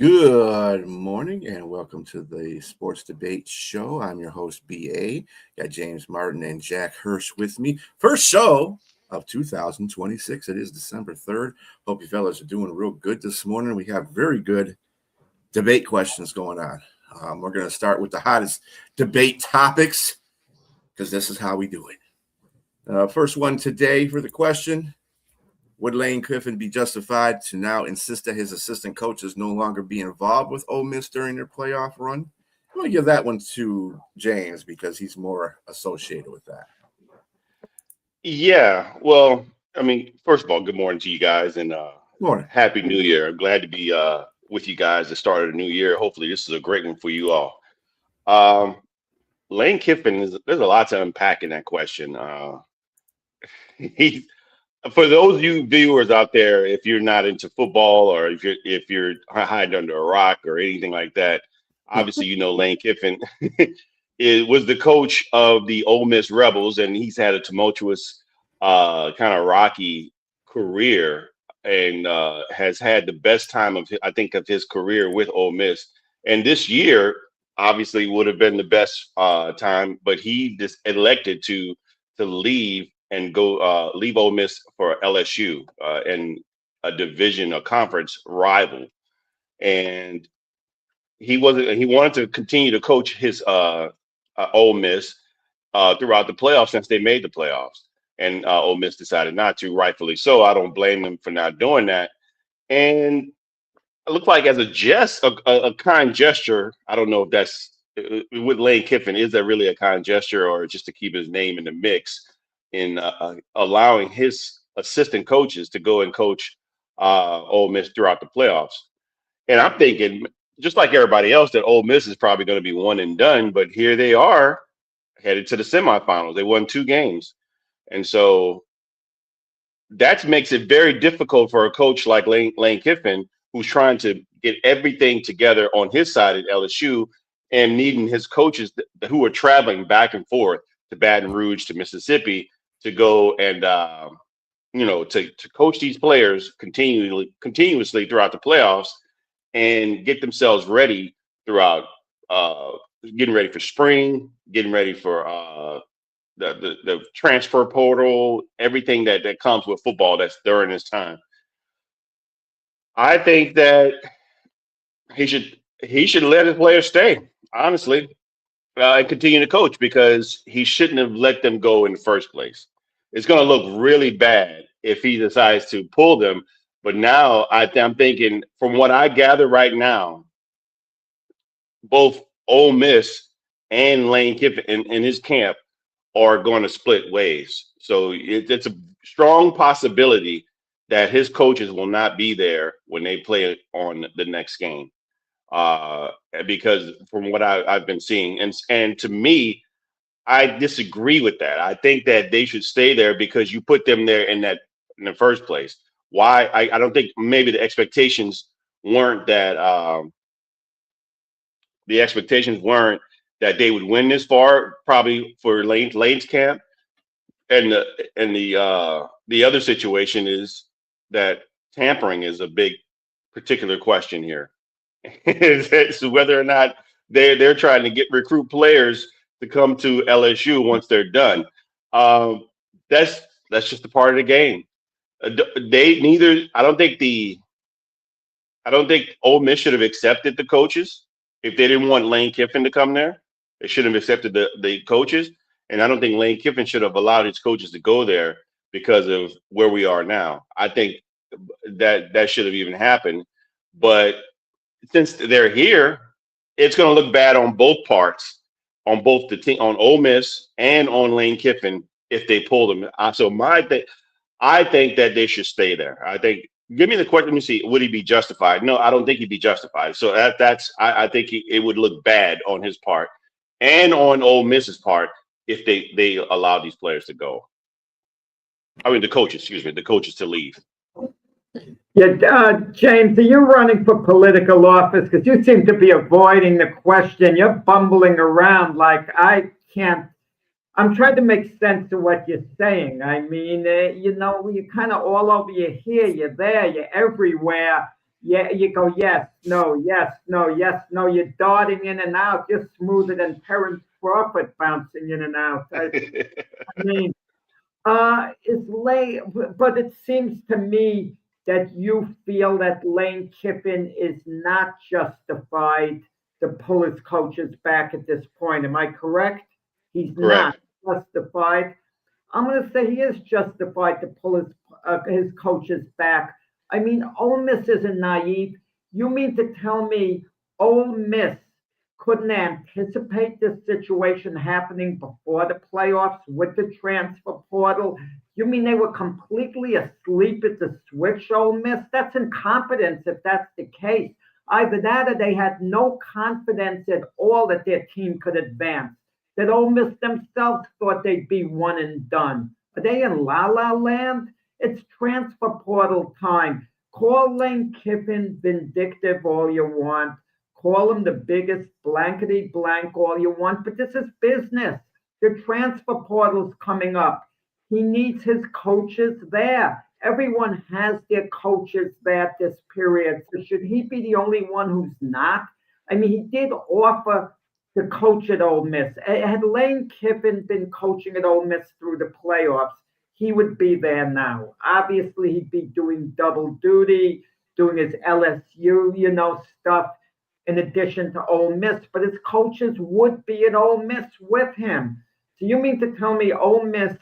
Good morning and welcome to the Sports Debate Show. I'm your host, BA. Got James Martin and Jack Hirsch with me. First show of 2026. It is December 3rd. Hope you fellas are doing real good this morning. We have very good debate questions going on. We're going to start with the hottest debate topics because this is how we do it. First one today for the question. Would Lane Kiffin be justified to now insist that his assistant coaches no longer be involved with Ole Miss during their playoff run? I'm going to give that one to James because he's more associated with that. Yeah, well, first of all, good morning to you guys and Morning. Happy New Year. I'm glad to be with you guys at the start of the new year. Hopefully, this is a great one for you all. Um, Lane Kiffin there's a lot to unpack in that question. He, for those of you viewers out there, if you're not into football or if you're hiding under a rock or anything like that, obviously you know Lane Kiffin was the coach of the Ole Miss Rebels, and he's had a tumultuous, kind of rocky career, and has had the best time I think of his career with Ole Miss. And this year, obviously, would have been the best time, but he just elected to leave and go leave Ole Miss for LSU and a conference rival, and he wanted to continue to coach his Ole Miss throughout the playoffs since they made the playoffs. And Ole Miss decided not to, rightfully so. I don't blame them for not doing that. And it looked like as a kind gesture. I don't know if that's with Lane Kiffin. Is that really a kind gesture, or just to keep his name in the mix in allowing his assistant coaches to go and coach Ole Miss throughout the playoffs? And I'm thinking, just like everybody else, that Ole Miss is probably going to be one and done. But here they are, headed to the semifinals. They won 2 games. And so that makes it very difficult for a coach like Lane Kiffin, who's trying to get everything together on his side at LSU and needing his coaches who are traveling back and forth to Baton Rouge to Mississippi to go and to coach these players continuously throughout the playoffs and get themselves ready throughout getting ready for spring, getting ready for the transfer portal, everything that comes with football that's during this time. I think that he should let his players stay, honestly, and continue to coach, because he shouldn't have let them go in the first place. It's going to look really bad if he decides to pull them. But now I'm thinking, from what I gather right now, both Ole Miss and Lane Kiffin in his camp are going to split ways. So it's a strong possibility that his coaches will not be there when they play on the next game. Because from what I've been seeing, and to me, I disagree with that. I think that they should stay there because you put them there in the first place. Why? I don't think maybe weren't that the expectations weren't that they would win this far, probably for Lane's camp. And the other situation is that tampering is a big particular question here. It's whether or not they're trying to recruit players to come to LSU once they're done. That's just a part of the game. They neither. I don't think Ole Miss should have accepted the coaches if they didn't want Lane Kiffin to come there. They should have accepted the coaches, and I don't think Lane Kiffin should have allowed his coaches to go there because of where we are now. I think that should have even happened, but since they're here, it's going to look bad on both parts, on both the team, on Ole Miss and on Lane Kiffin if they pull them. I think that they should stay there. Give me the question. Let me see. Would he be justified? No, I don't think he'd be justified. So I think it would look bad on his part and on Ole Miss's part if they allow these players to go. The coaches to leave. Yeah, James, are you running for political office? Because you seem to be avoiding the question. You're bumbling around like I can't. I'm trying to make sense of what you're saying. I mean, you're kind of all over. You're here, you're there, you're everywhere. Yeah, you go, yes, no, yes, no, yes, no. You're darting in and out, just smoother than Terrence Crawford bouncing in and out. I mean, is Lane, but it seems to me that you feel that Lane Kiffin is not justified to pull his coaches back at this point. Am I correct? He's not Correct. justified. I'm going to say he is justified to pull his coaches back. I mean, Ole Miss isn't naive. You mean to tell me Ole Miss couldn't anticipate this situation happening before the playoffs with the transfer portal? You mean they were completely asleep at the switch, Ole Miss? That's incompetence if that's the case. Either that or they had no confidence at all that their team could advance, that Ole Miss themselves thought they'd be one and done. Are they in la la land? It's transfer portal time. Call Lane Kiffin vindictive all you want. Call him the biggest blankety blank all you want, but this is business. The transfer portal's coming up. He needs his coaches there. Everyone has their coaches there at this period. So should he be the only one who's not? I mean, he did offer to coach at Ole Miss. Had Lane Kiffin been coaching at Ole Miss through the playoffs, he would be there now. Obviously, he'd be doing double duty, doing his LSU, stuff in addition to Ole Miss, but his coaches would be at Ole Miss with him. So you mean to tell me Ole Miss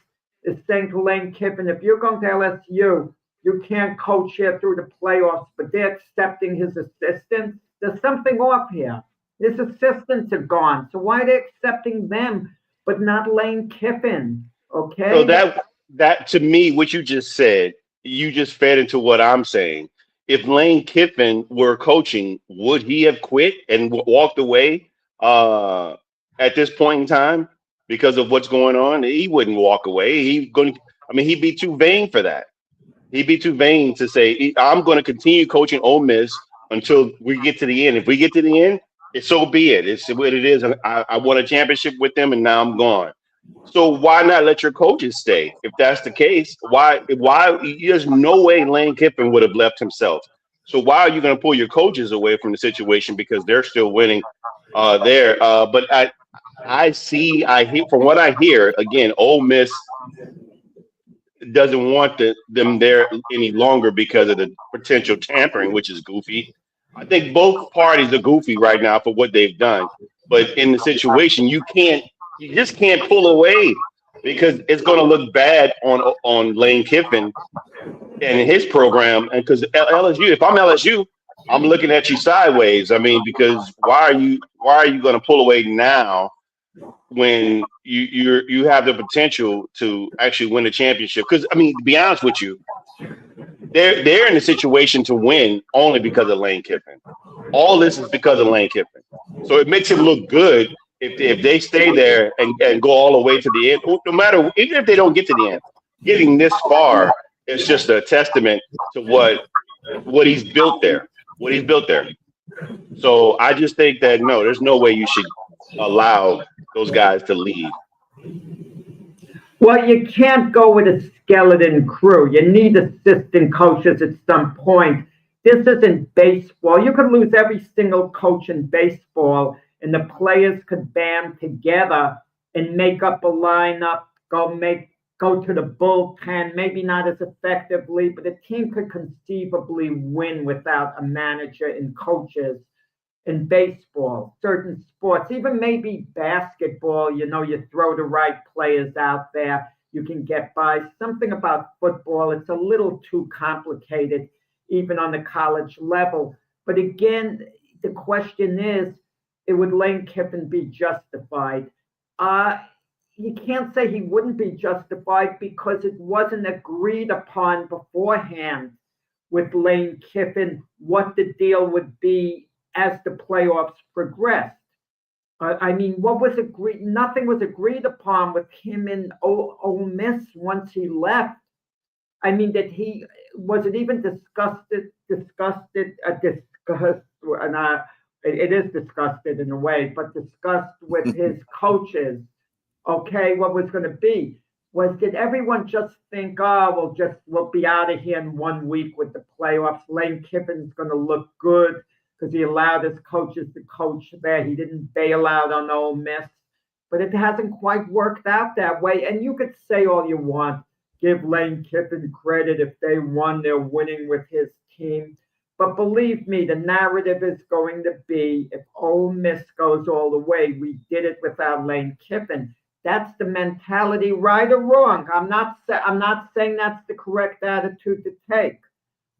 is saying to Lane Kiffin, if you're going to LSU, you can't coach here through the playoffs, but they're accepting his assistance? There's something off here. His assistants are gone. So why are they accepting them but not Lane Kiffin? Okay. So that to me, what you just said, you just fed into what I'm saying. If Lane Kiffin were coaching, would he have quit and walked away at this point in time because of what's going on? He wouldn't walk away. I mean, he'd be too vain for that. He'd be too vain to say, I'm going to continue coaching Ole Miss until we get to the end. If we get to the end, so be it. It's what it is. I won a championship with them, and now I'm gone. So why not let your coaches stay? If that's the case, why? There's no way Lane Kiffin would have left himself. So why are you going to pull your coaches away from the situation because they're still winning there? But I hear from what I hear again. Ole Miss doesn't want them there any longer because of the potential tampering, which is goofy. I think both parties are goofy right now for what they've done. But in the situation, you just can't pull away because it's going to look bad on Lane Kiffin and his program. And because LSU, if I'm LSU, I'm looking at you sideways. I mean, because why are you going to pull away now when you have the potential to actually win a championship? Because I mean, to be honest with you, they're in a situation to win only because of Lane Kiffin. All this is because of Lane Kiffin. So it makes him look good if they stay there and go all the way to the end. No matter, even if they don't get to the end, getting this far is just a testament to what he's built there. What he's built there. So I just think that no, there's no way you should allow those guys to leave. Well, you can't go with a skeleton crew. You need assistant coaches at some point. This isn't baseball. You could lose every single coach in baseball, and the players could band together and make up a lineup, go to the bullpen, maybe not as effectively, but the team could conceivably win without a manager and coaches. In baseball, certain sports, even maybe basketball, you throw the right players out there, you can get by. Something about football, it's a little too complicated, even on the college level. But again, the question is, would Lane Kiffin be justified? You can't say he wouldn't be justified because it wasn't agreed upon beforehand with Lane Kiffin what the deal would be as the playoffs progressed. I mean, what was agreed? Nothing was agreed upon with him in Ole Miss once he left. I mean, that he was it even discussed, and it is discussed in a way, but discussed with his coaches. Okay, what was going to be? was, did everyone just think, oh, we'll be out of here in 1 week with the playoffs. Lane Kiffin's going to look good because he allowed his coaches to coach there. He didn't bail out on Ole Miss, but it hasn't quite worked out that way. And you could say all you want, give Lane Kiffin credit if they won, they're winning with his team. But believe me, the narrative is going to be if Ole Miss goes all the way, we did it without Lane Kiffin. That's the mentality, right or wrong. I'm not saying that's the correct attitude to take.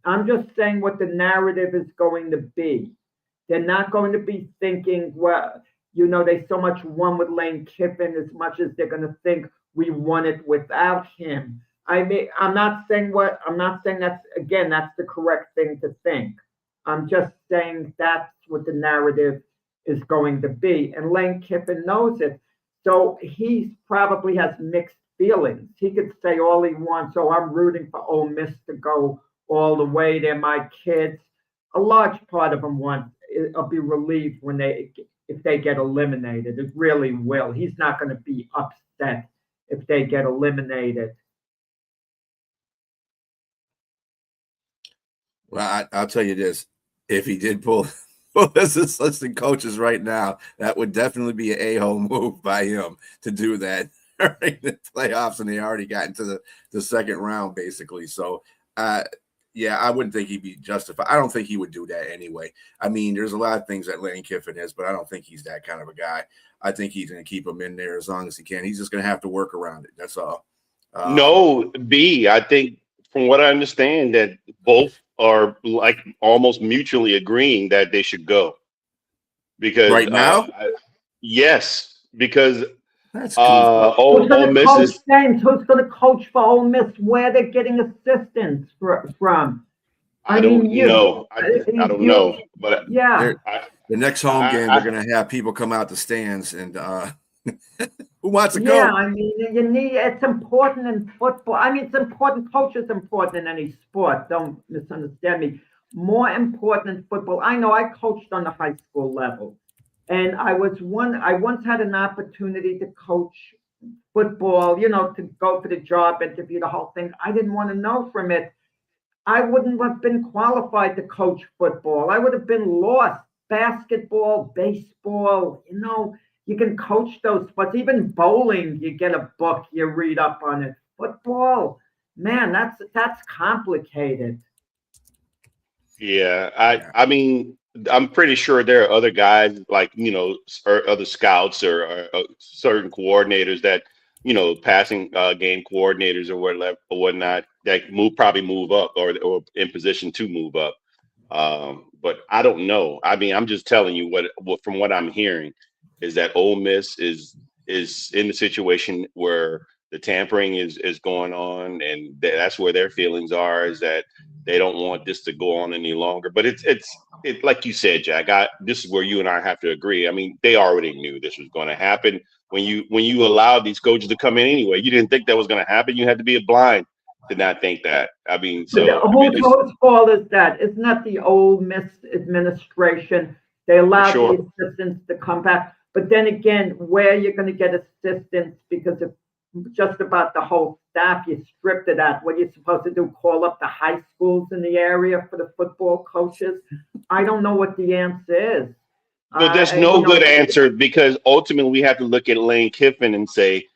I'm just saying what the narrative is going to be. They're not going to be thinking, well, they so much won with Lane Kiffin as much as they're going to think we won it without him. I mean, I'm not saying that's the correct thing to think. I'm just saying that's what the narrative is going to be. And Lane Kiffin knows it. So he probably has mixed feelings. He could say all he wants. Oh, I'm rooting for Ole Miss to go all the way. They're my kids. A large part of them will be relieved if they get eliminated. It really will. He's not going to be upset if they get eliminated. Well, I'll tell you this: if he did pull this assistant coaches right now, that would definitely be an a-hole move by him to do that during the playoffs, and they already got into the second round, basically. So, yeah, I wouldn't think he'd be justified. I don't think he would do that anyway. I mean, there's a lot of things that Lane Kiffin is, but I don't think he's that kind of a guy. I think he's going to keep him in there as long as he can. He's just going to have to work around it. That's all. No, I think from what I understand that both are like almost mutually agreeing that they should go because right now, yes, because that's cool. Ole Miss is James, who's going to coach for Ole Miss? Where they're getting assistance from? I don't know. I don't know, but yeah, the next home game they're going to have people come out the stands and who wants to go? Yeah, I mean, it's important in football. I mean, it's important. Culture is important in any sport. Don't misunderstand me. More important in football. I know I coached on the high school level, and I once had an opportunity to coach football, to go for the job interview, the whole thing. I didn't want to know from it. I wouldn't have been qualified to coach football. I would have been lost. Basketball, baseball, you can coach those sports. Even bowling, you get a book, you read up on it. Football, man, that's complicated. Yeah, I mean, I'm pretty sure there are other guys like or other scouts or certain coordinators that passing game coordinators or whatnot that probably move up or in position to move up. But I don't know. I mean, I'm just telling you what from what I'm hearing is that Ole Miss is in the situation where the tampering is going on, and that's where their feelings are, is that they don't want this to go on any longer. But it's like you said, Jack. This is where you and I have to agree. I mean, they already knew this was going to happen when you allowed these coaches to come in anyway. You didn't think that was going to happen. You had to be blind to not think that. I mean, whose fault is that? Isn't that the Ole Miss administration? They allowed the assistants to come back. But then again, where you're going to get assistance because of just about the whole staff, you stripped of that. What are you supposed to do? Call up the high schools in the area for the football coaches? I don't know what the answer is. But there's no good answer because ultimately we have to look at Lane Kiffin and say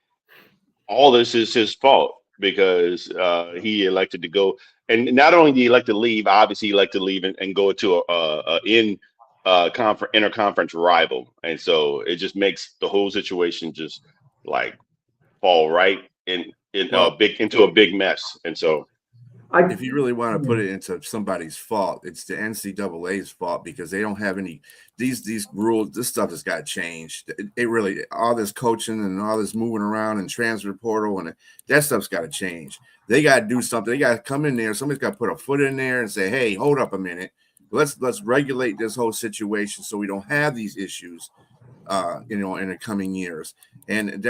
all this is his fault because he elected to go. And not only did he elect to leave, obviously he elected to leave and go to interconference rival, and so it just makes the whole situation just like fall right into a big mess. And so if you really want to put it into somebody's fault, it's the NCAA's fault because they don't have any these rules. This stuff has got to change. It really, all this coaching and all this moving around and transfer portal and that stuff's got to change. They got to do something. They got to come in there. Somebody's got to put a foot in there and say, "Hey, hold up a minute. Let's regulate this whole situation so we don't have these issues, in the coming years." And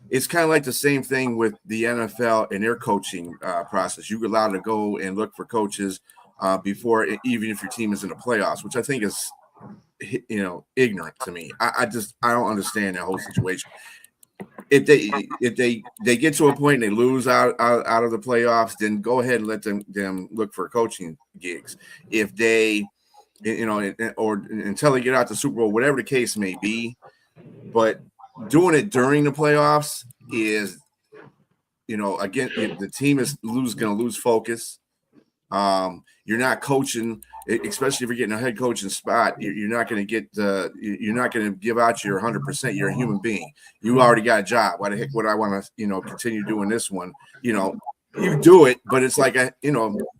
it's kind of like the same thing with the NFL and their coaching process. You're allowed to go and look for coaches before, even if your team is in the playoffs, which I think is, ignorant to me. I don't understand that whole situation. if they get to a point and they lose out of the playoffs, then go ahead and let them look for coaching gigs. If they, or until they get out the Super Bowl, whatever the case may be, but doing it during the playoffs is, again, the team is going to lose focus. You're not coaching, especially if you're getting a head coaching spot. You're not going to you're not going to give out your 100%. You're a human being. You already got a job. Why the heck would I want to, continue doing this one? You do it, but it's like a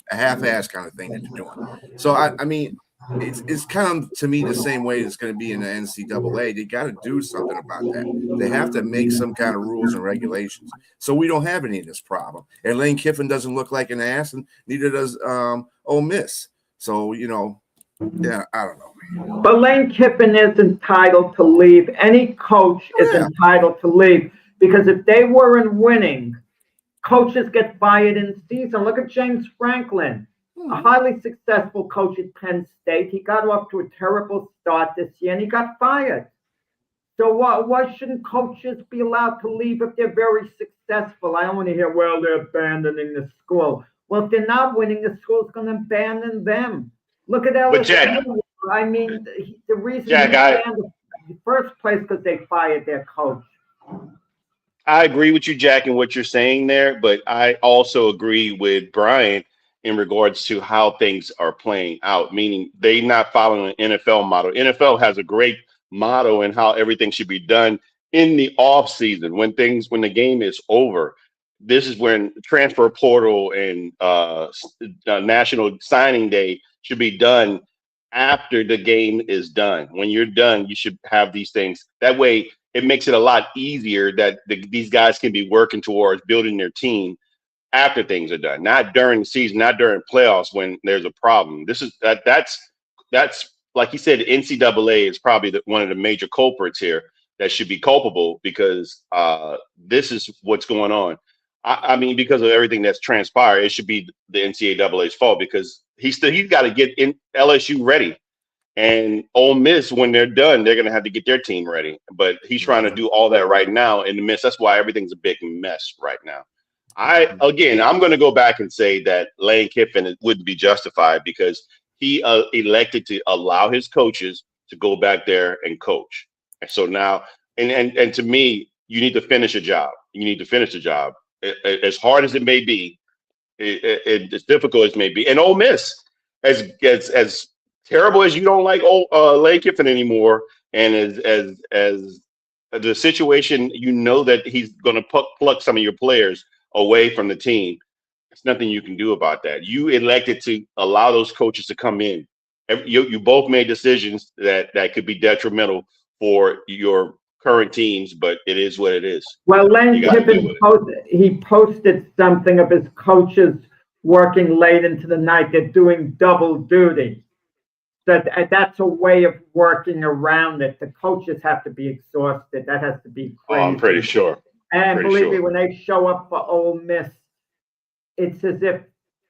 half-ass kind of thing that you're doing. So I mean, it's kind of, to me, the same way it's going to be in the NCAA. They got to do something about that. They have to make some kind of rules and regulations so we don't have any of this problem. And Lane Kiffin doesn't look like an ass, and neither does Ole Miss. So, yeah, I don't know. But Lane Kiffin is entitled to leave. Any coach is entitled to leave, because if they weren't winning, coaches get fired in season. Look at James Franklin. A highly successful coach at Penn State. He got off to a terrible start this year, and he got fired. So why shouldn't coaches be allowed to leave if they're very successful? I don't want to hear, well, they're abandoning the school. Well, if they're not winning, the school's going to abandon them. Look at LSU. Jack, I mean, the reason Jack, he abandoned in the first place because they fired their coach. I agree with you, Jack, in what you're saying there, but I also agree with Brian in regards to how things are playing out, meaning they not following an NFL model. NFL has a great motto in how everything should be done in the off season when the game is over. This is when transfer portal and national signing day should be done after the game is done. When you're done, you should have these things. That way, it makes it a lot easier that these guys can be working towards building their team after things are done, not during the season, not during playoffs when there's a problem. That's like you said, the NCAA is probably one of the major culprits here that should be culpable, because this is what's going on. I mean, because of everything that's transpired, it should be the NCAA's fault, because he's got to get in LSU ready. And Ole Miss, when they're done, they're going to have to get their team ready. But he's trying to do all that right now in the midst. That's why everything's a big mess right now. I'm going to go back and say that Lane Kiffin would be justified, because he elected to allow his coaches to go back there and coach. And so now, and to me, you need to finish a job. You need to finish the job. As hard as it may be, as difficult as it may be. And Ole Miss, as terrible as you don't like Lane Kiffin anymore, and as the situation, that he's going to pluck some of your players away from the team. There's nothing you can do about that. You elected to allow those coaches to come in. You both made decisions that could be detrimental for your current teams, but it is what it is. Well, Lane Kiffin posted something of his coaches working late into the night. They're doing double duty. That's a way of working around it. The coaches have to be exhausted. That has to be crazy. I'm pretty sure. And believe me, when they show up for Ole Miss, it's as if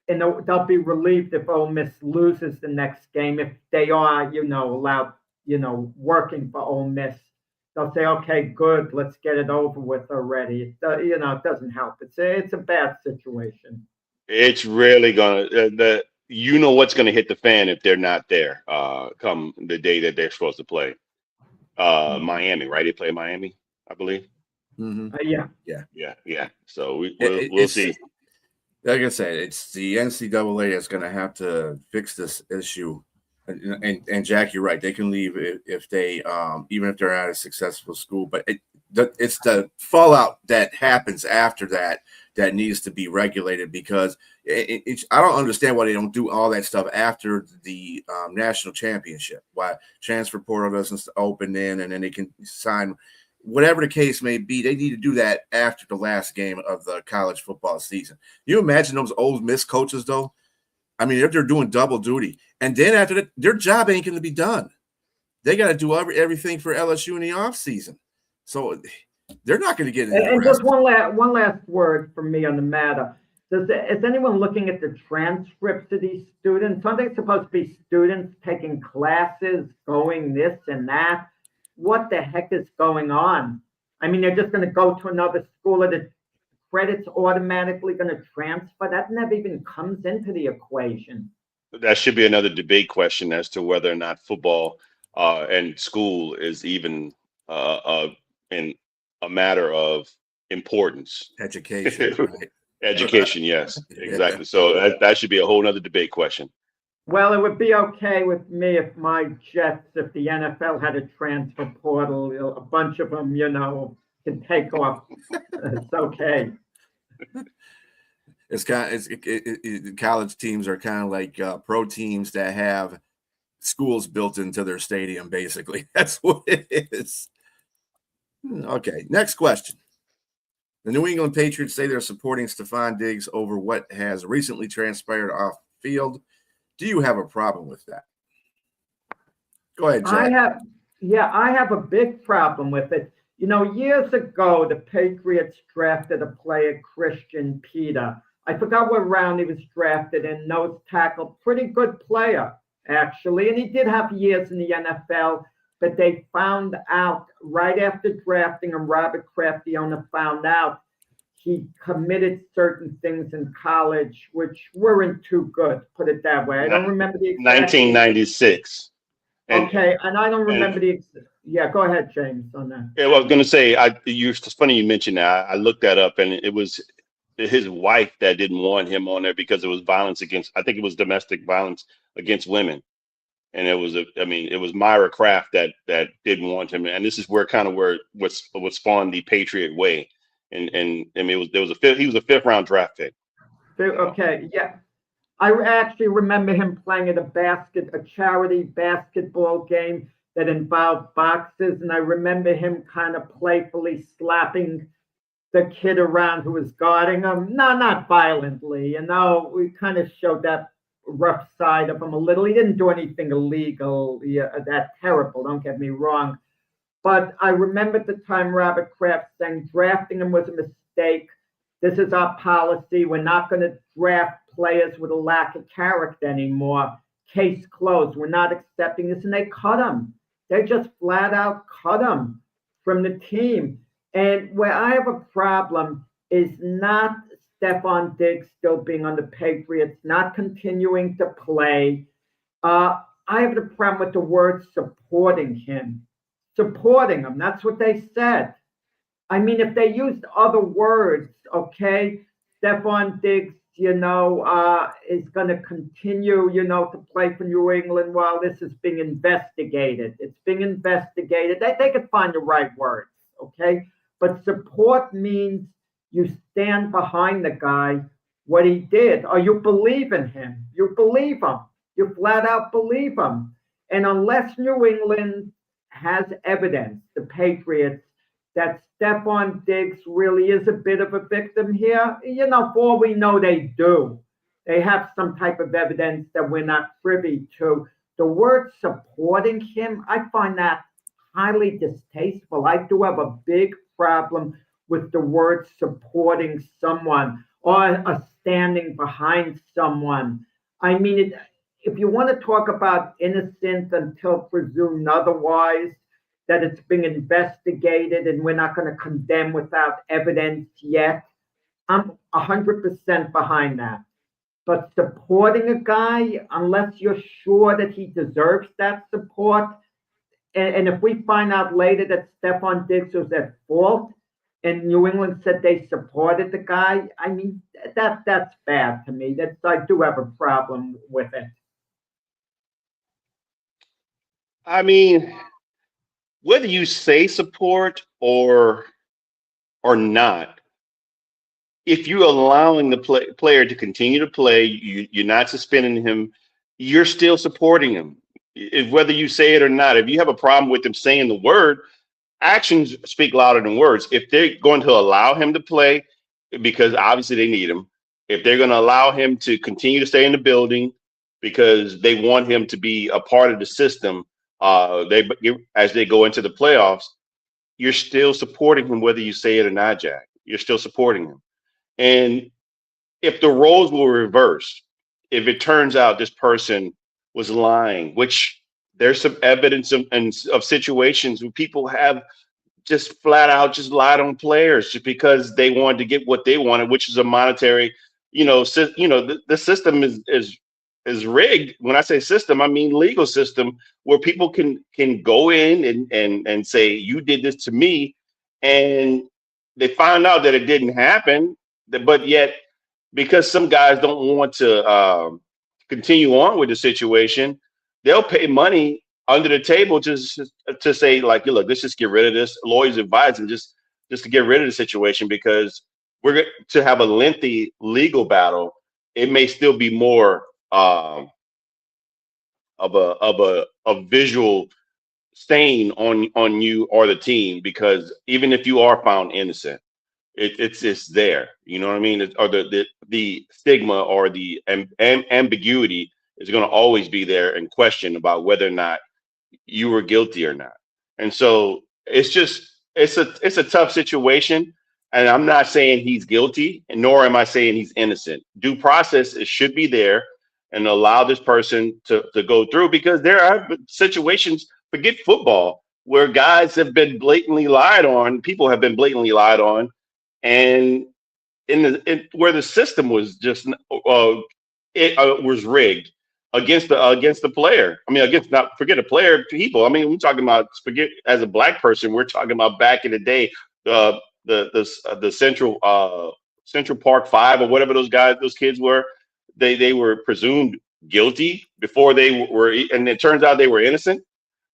they'll be relieved if Ole Miss loses the next game. If they are, allowed, working for Ole Miss, they'll say, "Okay, good, let's get it over with already." It doesn't help. It's a bad situation. It's really gonna what's gonna hit the fan if they're not there come the day that they're supposed to play. Miami, right? They play Miami, I believe. Mm-hmm. Yeah. So we'll see. Like I said, it's the NCAA that's going to have to fix this issue. And Jack, you're right. They can leave if they, even if they're at a successful school. But it's the fallout that happens after that needs to be regulated, because I don't understand why they don't do all that stuff after the national championship. Why transfer portal doesn't open in, and then they can sign. Whatever the case may be, they need to do that after the last game of the college football season. You imagine those Ole Miss coaches, though? I mean, if they're doing double duty, and then after that, their job ain't going to be done. They got to do everything for LSU in the offseason. So they're not going to get it. And just one last word from me on the matter. Is anyone looking at the transcripts of these students? Aren't they supposed to be students taking classes, going this and that? What the heck is going on? I mean, they're just going to go to another school and the credit's automatically going to transfer. That never even comes into the equation. That should be another debate question as to whether or not football and school is even in a matter of importance. Education, right? Education, yes, Yeah. exactly. So that should be a whole nother debate question. Well, it would be okay with me if my Jets, if the NFL had a transfer portal, a bunch of them, can take off. It's okay. It's kind of, college teams are kind of like pro teams that have schools built into their stadium. Basically, that's what it is. Okay, next question. The New England Patriots say they're supporting Stephon Diggs over what has recently transpired off field. Do you have a problem with that? Go ahead, Jack. I have a big problem with it. Years ago, the Patriots drafted a player, Christian Peter. I forgot what round he was drafted in, nose tackle, pretty good player, actually. And he did have years in the NFL, but they found out right after drafting him, Robert Kraft, the owner, found out he committed certain things in college which weren't too good, put it that way. I don't remember the exact 1996. Okay, and I don't remember yeah, go ahead, James, on that. Yeah, well, I was going to say, it's funny you mentioned that. I looked that up, and it was his wife that didn't want him on there because it was violence against, I think it was domestic violence against women. And it was Myra Kraft that didn't want him. And this is where what spawned the Patriot way. And I mean, he was a fifth round draft pick. Okay, yeah. I actually remember him playing at a charity basketball game that involved boxes, and I remember him kind of playfully slapping the kid around who was guarding him. No, not violently, we kind of showed that rough side of him a little. He didn't do anything illegal, that terrible, don't get me wrong. But I remember at the time Robert Kraft saying drafting him was a mistake. This is our policy. We're not going to draft players with a lack of character anymore. Case closed. We're not accepting this. And they cut him. They just flat out cut him from the team. And where I have a problem is not Stephon Diggs still being on the Patriots, not continuing to play. I have the problem with the word supporting him. Supporting him. That's what they said. I mean, if they used other words, okay, Stephon Diggs, is going to continue, to play for New England while this is being investigated. It's being investigated. They could find the right words, okay? But support means you stand behind the guy, what he did, or you believe in him. You believe him. You flat out believe him. And unless New England has evidence, the Patriots, that Stephon Diggs really is a bit of a victim here, for all we know they do. They have some type of evidence that we're not privy to. The word supporting him, I find that highly distasteful. I do have a big problem with the word supporting someone or standing behind someone. I mean, if you want to talk about innocence until presumed otherwise, that it's being investigated and we're not going to condemn without evidence yet, I'm 100% behind that. But supporting a guy, unless you're sure that he deserves that support, and if we find out later that Stephon Diggs was at fault and New England said they supported the guy, I mean, that's bad to me. I do have a problem with it. I mean, whether you say support or not, if you're allowing the player to continue to play, you're not suspending him, you're still supporting him. Whether you say it or not, if you have a problem with him saying the word, actions speak louder than words. If they're going to allow him to play, because obviously they need him, if they're going to allow him to continue to stay in the building because they want him to be a part of the system, as they go into the playoffs, you're still supporting him, whether you say it or not, Jack. You're still supporting him. And if the roles were reversed, if it turns out this person was lying, which there's some evidence of situations where people have just flat out just lied on players just because they wanted to get what they wanted, which is a monetary, the system is rigged. When I say system, I mean legal system where people can go in and say, you did this to me, and they find out that it didn't happen, but yet because some guys don't want to continue on with the situation, they'll pay money under the table to say like, look, let's just get rid of this. Lawyers advise them just to get rid of the situation because to have a lengthy legal battle. It may still be more of a visual stain on you or the team, because even if you are found innocent, it's there. You know what I mean? Or the stigma or the ambiguity is going to always be there and question about whether or not you were guilty or not. And so it's a tough situation. And I'm not saying he's guilty, and nor am I saying he's innocent. Due process, it should be there and allow this person to go through, because there are situations, forget football, where guys have been blatantly lied on, people have been blatantly lied on, and where the system was just was rigged against the player. I mean, against, not forget a player, people. I mean, we're talking about, forget as a black person, we're talking about back in the day, the Central Park Five or whatever those kids were. They were presumed guilty before they were, and it turns out they were innocent.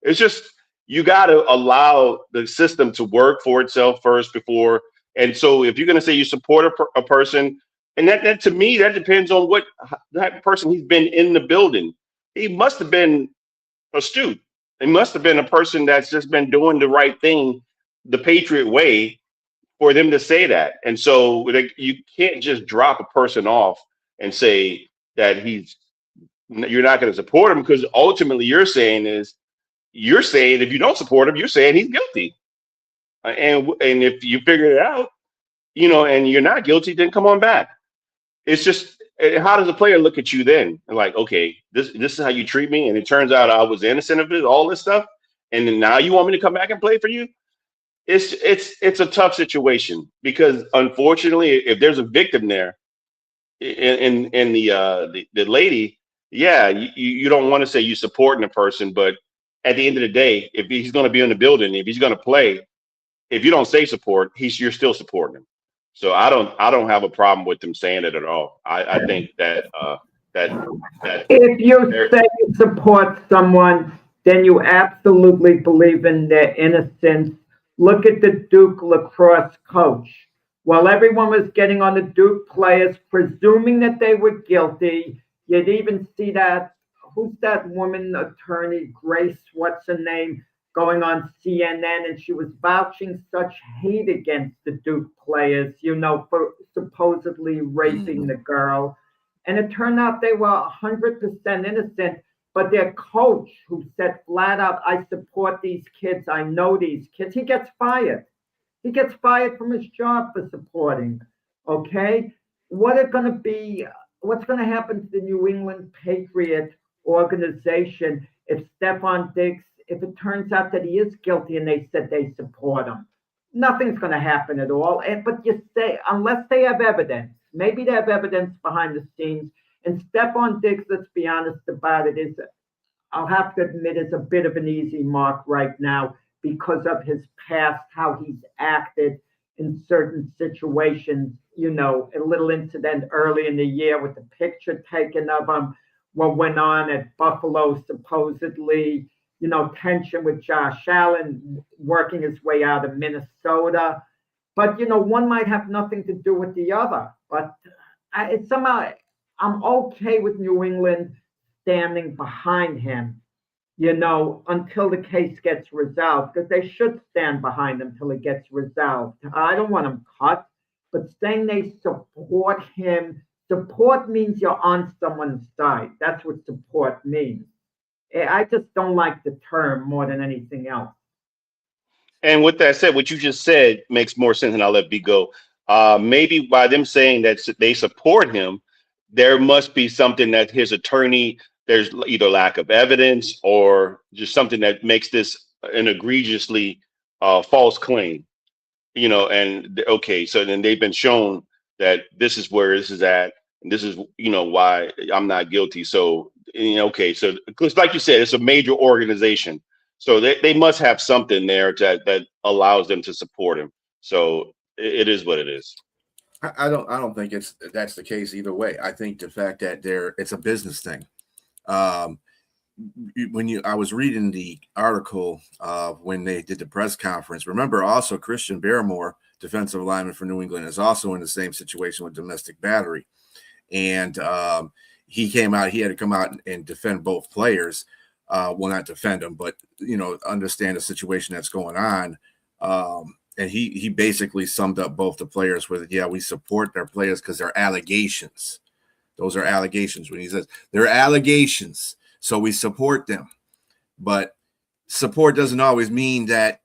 It's just, you got to allow the system to work for itself first before. And so if you're going to say you support a person, and that to me, that depends on what that person, he's been in the building. He must have been astute. He must have been a person that's just been doing the right thing, the Patriot way, for them to say that. And so you can't just drop a person off and say that you're not going to support him, because ultimately you're saying if you don't support him, you're saying he's guilty. And if you figure it out, and you're not guilty, then come on back. It's just, how does a player look at you then? And like, okay, this is how you treat me, and it turns out I was innocent of it, all this stuff, and then now you want me to come back and play for you? It's a tough situation, because unfortunately, if there's a victim there, in the lady, yeah, you don't want to say you supporting a person, but at the end of the day, if he's going to be in the building, if he's going to play, if you don't say support, you're still supporting him. So I don't have a problem with them saying it at all. I think that if you say you support someone, then you absolutely believe in their innocence. Look at the Duke lacrosse coach. While everyone was getting on the Duke players, presuming that they were guilty, you'd even see that, who's that woman attorney, Grace, what's her name, going on CNN, and she was vouching such hate against the Duke players, for supposedly raping the girl. And it turned out they were 100% innocent, but their coach, who said flat out, I support these kids, I know these kids, he gets fired. He gets fired from his job for supporting. Okay? What's going to happen to the New England Patriot organization if Stephon Diggs, if it turns out that he is guilty and they said they support him? Nothing's going to happen at all. But you say, unless they have evidence, maybe they have evidence behind the scenes. And Stephon Diggs, let's be honest about it, I'll have to admit, is a bit of an easy mark right now because of his past, how he's acted in certain situations. A little incident early in the year with the picture taken of him, what went on at Buffalo, supposedly, tension with Josh Allen working his way out of Minnesota. But, one might have nothing to do with the other. But somehow I'm okay with New England standing behind him, until the case gets resolved, because they should stand behind him until it gets resolved. I don't want him cut, but saying they support him, support means you're on someone's side. That's what support means. I just don't like the term more than anything else. And with that said, what you just said makes more sense, and I'll let B go. Maybe by them saying that they support him, there must be something that his attorney, there's either lack of evidence or just something that makes this an egregiously false claim, and okay, so then they've been shown that this is where this is at, and this is why I'm not guilty. So okay, so because like you said, it's a major organization, so they must have something there that allows them to support him. So it is what it is. I don't think that's the case either way. I think the fact that it's a business thing. Um, I was reading the article when they did the press conference, remember also Christian Barrymore, defensive lineman for New England, is also in the same situation with domestic battery. And he had to come out and defend both players. Well, not defend them, but, understand the situation that's going on. And he basically summed up both the players with, yeah, we support their players because they're allegations. Those are allegations. When he says they're allegations, so we support them. But support doesn't always mean that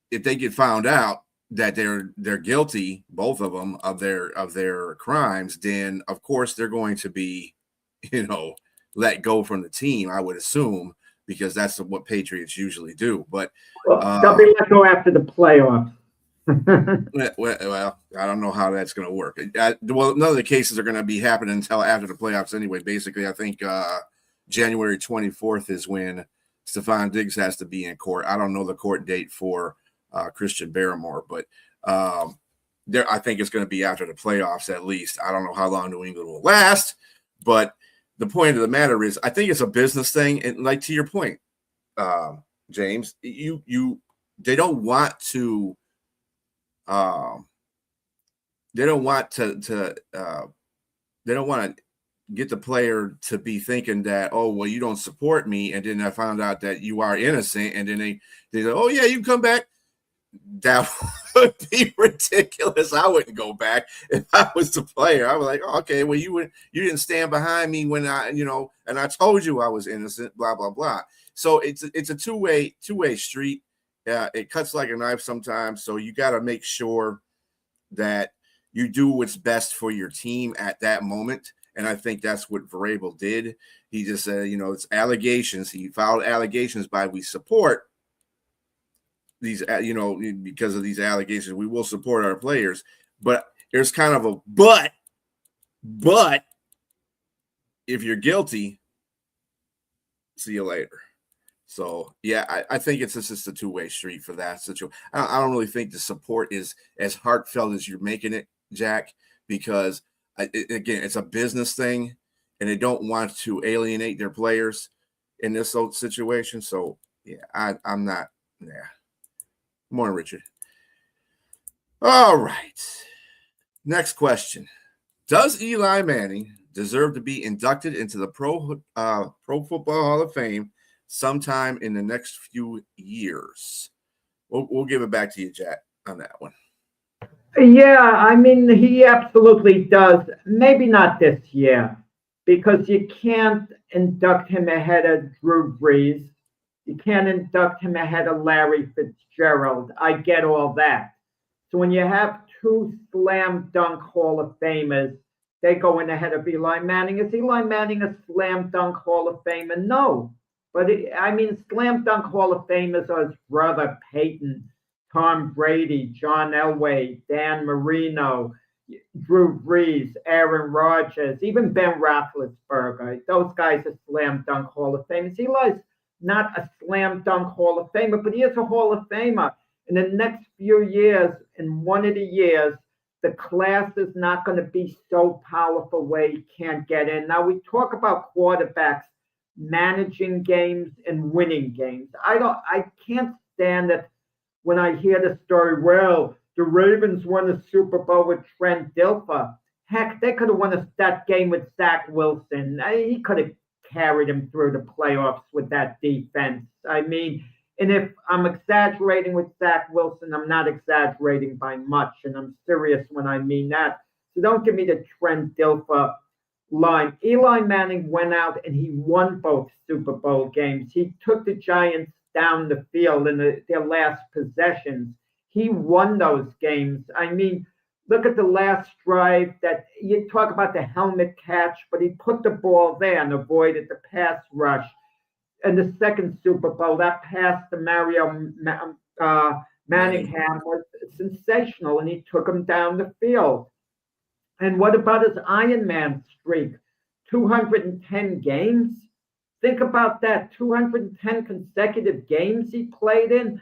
if they get found out that they're guilty, both of them, of their crimes, then of course they're going to be, let go from the team, I would assume, because that's what Patriots usually do. But they'll be let go after the playoffs. well, I don't know how that's going to work. Well, none of the cases are going to be happening until after the playoffs anyway. Basically, I think January 24th is when Stephon Diggs has to be in court. I don't know the court date for Christian Barrymore, but I think it's going to be after the playoffs at least. I don't know how long New England will last, but the point of the matter is I think it's a business thing. And like to your point, James, they don't want to get the player to be thinking that, oh, well, you don't support me, and then I found out that you are innocent, and then they say, oh yeah, you come back. That would be ridiculous. I wouldn't go back if I was the player. I was like, oh, okay, well, you didn't stand behind me when and I told you I was innocent, blah blah blah. So it's a two-way street. It cuts like a knife sometimes. So you got to make sure that you do what's best for your team at that moment. And I think that's what Vrabel did. He just said, it's allegations. He filed allegations by we support these, because of these allegations, we will support our players. But there's kind of a but if you're guilty, see you later. So, yeah, I think it's just a two-way street for that situation. I don't really think the support is as heartfelt as you're making it, Jack, because, again, it's a business thing, and they don't want to alienate their players in this situation. So, yeah, I'm not – yeah. Morning, Richard. All right. Next question. Does Eli Manning deserve to be inducted into the Pro Football Hall of Fame sometime in the next few years? We'll give it back to you, Jack, on that one. Yeah, I mean, he absolutely does. Maybe not this year, because you can't induct him ahead of Drew Brees. You can't induct him ahead of Larry Fitzgerald. I get all that. So when you have two slam dunk Hall of Famers, they go in ahead of Eli Manning. Is Eli Manning a slam dunk Hall of Famer? No. But slam dunk Hall of Famers are his brother Peyton, Tom Brady, John Elway, Dan Marino, Drew Brees, Aaron Rodgers, even Ben Roethlisberger. Those guys are slam dunk Hall of Famers. Eli's not a slam dunk Hall of Famer, but he is a Hall of Famer. In the next few years, in one of the years, the class is not going to be so powerful where he can't get in. Now, we talk about quarterbacks managing games and winning games. I can't stand it when I hear the story, well, the Ravens won a Super Bowl with Trent Dilfer. Heck, they could have won that game with Zach Wilson. He could have carried him through the playoffs with that defense. And if I'm exaggerating with Zach Wilson, I'm not exaggerating by much, and I'm serious when I mean that. So don't give me the Trent Dilfer line. Eli Manning went out and he won both Super Bowl games. He took the Giants down the field in their last possessions. He won those games. Look at the last drive that you talk about the helmet catch, but he put the ball there and avoided the pass rush. And the second Super Bowl, that pass to Mario Manningham was sensational, and he took him down the field. And what about his Ironman streak? 210 games? Think about that, 210 consecutive games he played in.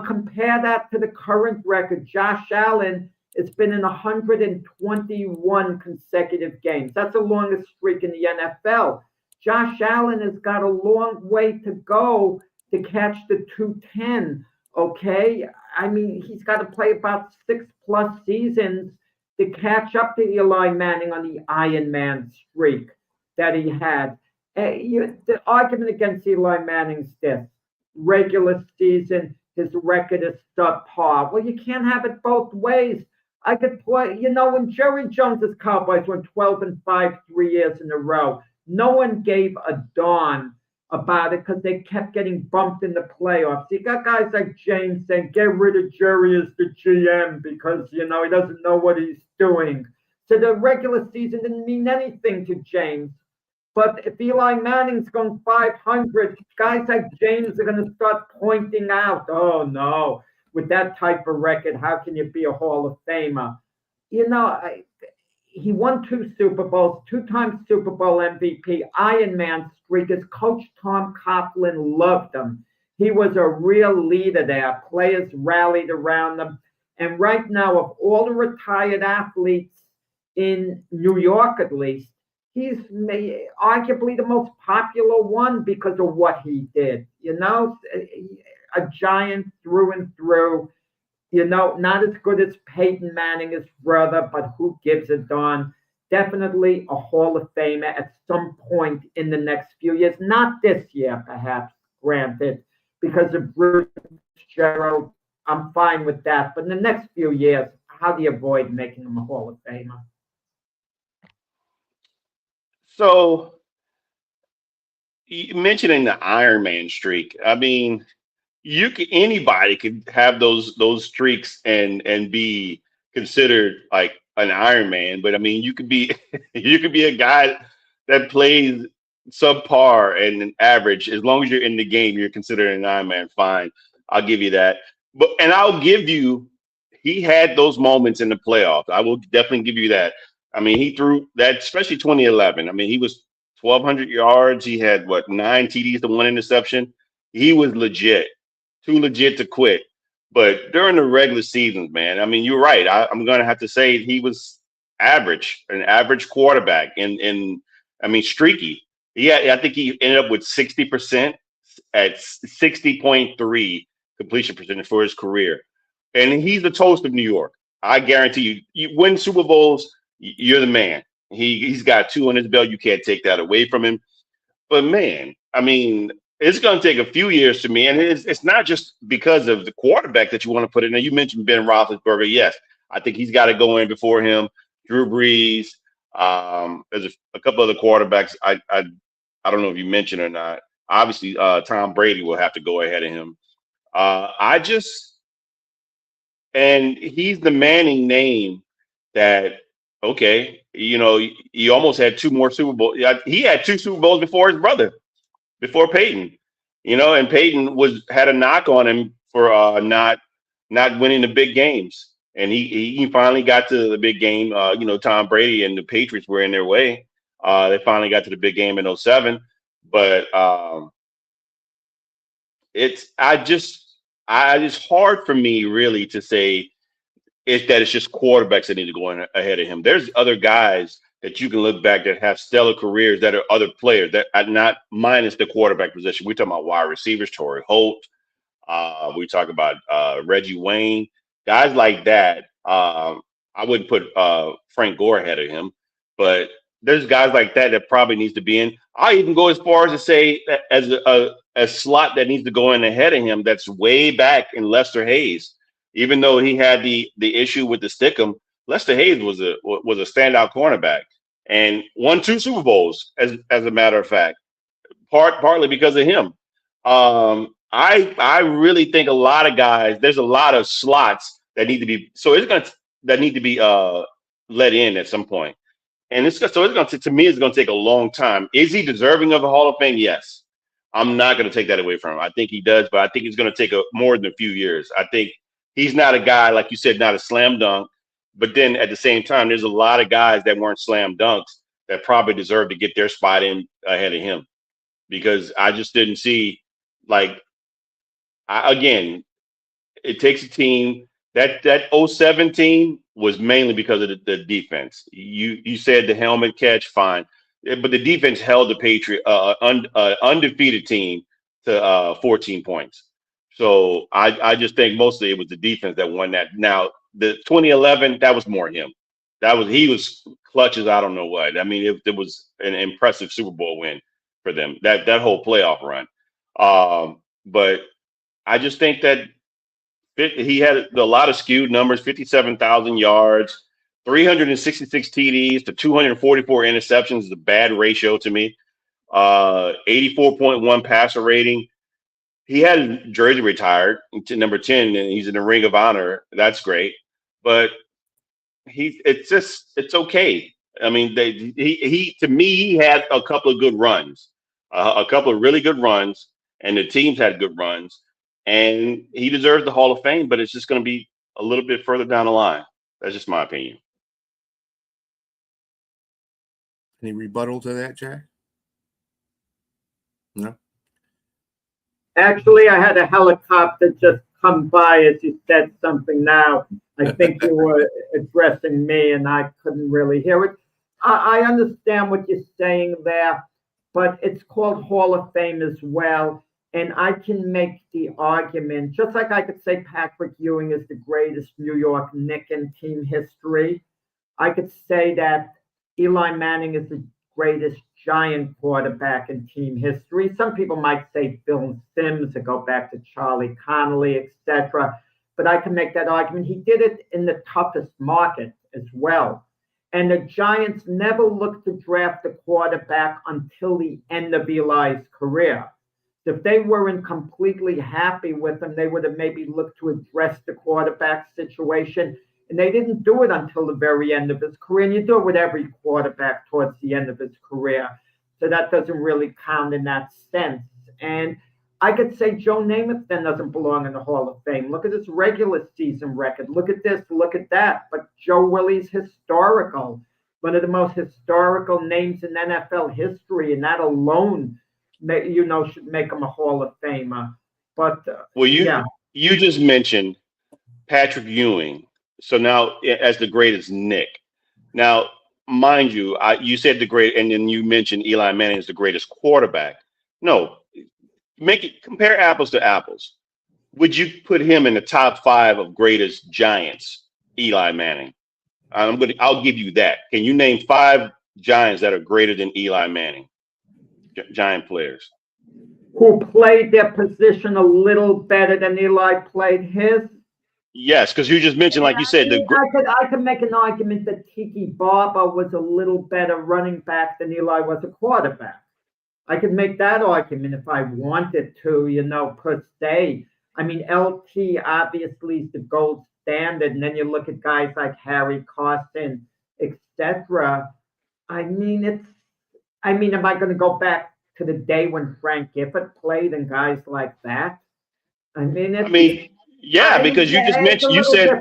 Compare that to the current record. Josh Allen has been in 121 consecutive games. That's the longest streak in the NFL. Josh Allen has got a long way to go to catch the 210. Okay, I mean, he's got to play about 6+ seasons to catch up to Eli Manning on the Ironman streak that he had. The argument against Eli Manning's this: regular season, his record is subpar. Well, you can't have it both ways. I could play, when Jerry Jones's Cowboys went 12-5 3 years in a row, no one gave a darn about it because they kept getting bumped in the playoffs. You got guys like James saying, get rid of Jerry as the GM because, he doesn't know what he's doing. So the regular season didn't mean anything to James. But if Eli Manning's going 500, guys like James are going to start pointing out, oh, no, with that type of record, how can you be a Hall of Famer? He won 2 Super Bowls, 2-time Super Bowl MVP, Ironman streak. His coach, Tom Coughlin, loved him. He was a real leader there. Players rallied around him. And right now, of all the retired athletes in New York, at least, he's arguably the most popular one because of what he did. A giant through and through. Not as good as Peyton Manning, his brother, but who gives a darn? Definitely a Hall of Famer at some point in the next few years. Not this year, perhaps, granted, because of Bruce Gerald. I'm fine with that. But in the next few years, how do you avoid making him a Hall of Famer? So, mentioning the Iron Man streak, I mean, anybody could have those streaks and be considered like an Iron Man, but I mean, you could be you could be a guy that plays subpar and an average. As long as you're in the game, you're considered an Iron Man. Fine, I'll give you that. And I'll give you, he had those moments in the playoffs. I will definitely give you that. I mean, he threw that, especially 2011. I mean, he was 1,200 yards. He had 9 TDs to 1 interception. He was legit. Too legit to quit. But during the regular seasons, man, I mean, you're right. I'm going to have to say he was average, an average quarterback, and I mean, streaky. I think he ended up with 60% at 60.3 completion percentage for his career. And he's the toast of New York. I guarantee you win Super Bowls, you're the man. He's got 2 on his belt. You can't take that away from him. But man, I mean, it's going to take a few years to me, and it's not just because of the quarterback that you want to put in there. You mentioned Ben Roethlisberger. Yes, I think he's got to go in before him. Drew Brees. There's a couple other quarterbacks. I don't know if you mentioned or not. Obviously, Tom Brady will have to go ahead of him. And he's the Manning name that, okay, he almost had 2 more Super Bowls. He had 2 Super Bowls before his brother. Before Peyton, and Peyton had a knock on him for not winning the big games, and he finally got to the big game. Tom Brady and the Patriots were in their way. They finally got to the big game in 2007, but it's hard for me really to say it's just quarterbacks that need to go in ahead of him. There's other guys that you can look back that have stellar careers that are other players that are not minus the quarterback position. We're talking about wide receivers, Torrey Holt. We talk about Reggie Wayne, guys like that. I wouldn't put Frank Gore ahead of him, but there's guys like that probably needs to be in. I even go as far as to say that as a slot that needs to go in ahead of him. That's way back in Lester Hayes, even though he had the issue with the stickum. Lester Hayes was a standout cornerback and won 2 Super Bowls as a matter of fact, partly because of him. I really think a lot of guys, there's a lot of slots that need to be let in at some point. And it's going to take a long time. Is he deserving of a Hall of Fame? Yes. I'm not going to take that away from him. I think he does, but I think it's going to take more than a few years. I think he's not a guy, like you said, not a slam dunk. But then at the same time, there's a lot of guys that weren't slam dunks that probably deserve to get their spot in ahead of him, because I just didn't see, like, again, it takes a team. That '07 team was mainly because of the defense. You said the helmet catch, fine, but the defense held the Patriot undefeated team to 14 points. So I just think mostly it was the defense that won that. Now the 2011, that was more him. He was clutch as I don't know what. I mean, it was an impressive Super Bowl win for them. That whole playoff run. But I just think that he had a lot of skewed numbers: 57,000 yards, 366 TDs to 244 interceptions is a bad ratio to me. 84.1 passer rating. He had his jersey retired to number 10, and he's in the Ring of Honor. That's great, but it's okay. I mean, to me, he had a couple of good runs, a couple of really good runs, and the teams had good runs, and he deserves the Hall of Fame. But it's just going to be a little bit further down the line. That's just my opinion. Any rebuttal to that, Jack? No. Actually, I had a helicopter just come by as you said something now. I think you were addressing me and I couldn't really hear it. I understand what you're saying there, but it's called Hall of Fame as well. And I can make the argument, just like I could say Patrick Ewing is the greatest New York Knicks in team history. I could say that Eli Manning is the greatest Giant quarterback in team history. Some people might say Bill Sims or go back to Charlie Connolly, etc. But I can make that argument. He did it in the toughest market as well. And the Giants never looked to draft a quarterback until the end of Eli's career. If they weren't completely happy with him, they would have maybe looked to address the quarterback situation. And they didn't do it until the very end of his career. And you do it with every quarterback towards the end of his career. So that doesn't really count in that sense. And I could say Joe Namath then doesn't belong in the Hall of Fame. Look at his regular season record. Look at this, look at that. But Joe Willie's historical. One of the most historical names in NFL history. And that alone, should make him a Hall of Famer. But you just mentioned Patrick Ewing. So now, as the greatest Nick. Now, mind you, you said the great, and then you mentioned Eli Manning is the greatest quarterback. No, compare apples to apples. Would you put him in the top 5 of greatest Giants? Eli Manning. I'll give you that. Can you name 5 Giants that are greater than Eli Manning? Giant players who played their position a little better than Eli played his. Yes, because you just mentioned, like you said, I could make an argument that Tiki Barber was a little better running back than Eli was a quarterback. I could make that argument if I wanted to, per se. I mean, LT obviously is the gold standard, and then you look at guys like Harry Carson, etc. Am I going to go back to the day when Frank Gifford played and guys like that? Yeah, because you just mentioned, you said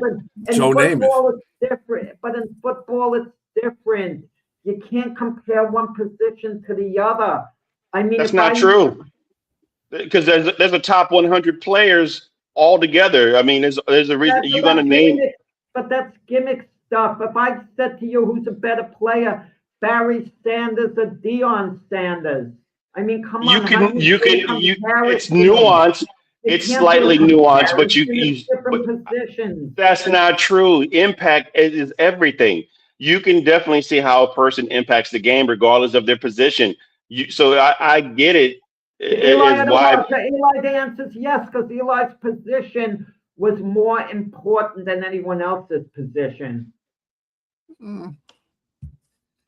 Joe Namath. It's different, but in football it's different. You can't compare one position to the other. That's not true. Because there's a top 100 players all together. I mean, there's a reason you're going to name. But that's gimmick stuff. If I said to you who's a better player, Barry Sanders or Deion Sanders, come on. It's nuanced. It's slightly nuanced, but that's not true. Impact is everything. You can definitely see how a person impacts the game regardless of their position. So I get it. Eli, the answer is yes, because Eli's position was more important than anyone else's position.